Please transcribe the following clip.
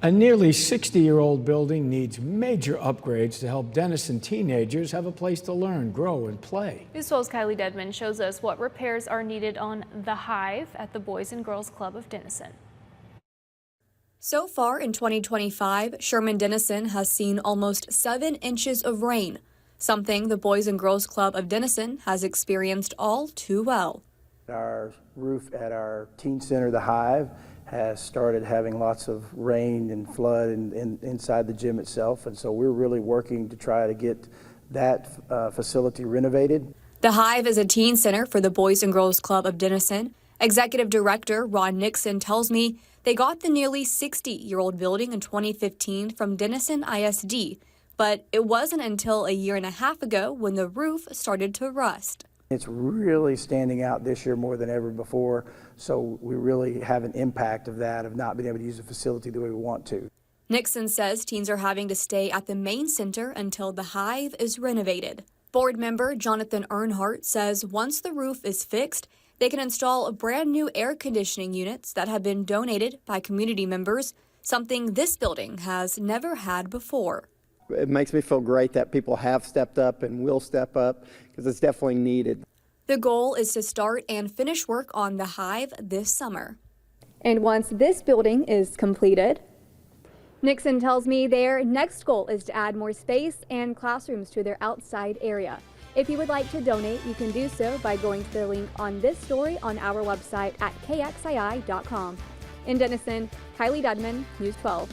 A nearly 60-year-old building needs major upgrades to help Denison teenagers have a place to learn, grow, and play. News 12's Kylie Dedman shows us what repairs are needed on The Hive at the Boys and Girls Club of Denison. So far in 2025, Sherman-Denison has seen almost 7 inches of rain, something the Boys and Girls Club of Denison has experienced all too well. Our roof at our Teen Center The Hive has started having lots of rain and flood inside the gym itself, and so we're really working to try to get that facility renovated. The Hive is a teen center for the Boys and Girls Club of Denison. Executive Director Ron Nixon tells me they got the nearly 60-year-old building in 2015 from Denison ISD, but it wasn't until a year and a half ago when the roof started to rust. It's really standing out this year more than ever before, so we really have an impact of that, of not being able to use the facility the way we want to. Nixon says teens are having to stay at the main center until the Hive is renovated. Board member Jonathan Earnhardt says once the roof is fixed, they can install brand new air conditioning units that have been donated by community members, something this building has never had before. It makes me feel great that people have stepped up and will step up because it's definitely needed. The goal is to start and finish work on the Hive this summer. And once this building is completed, Nixon tells me their next goal is to add more space and classrooms to their outside area. If you would like to donate, you can do so by going to the link on this story on our website at kxii.com. In Denison, Kylie Dedman, News 12.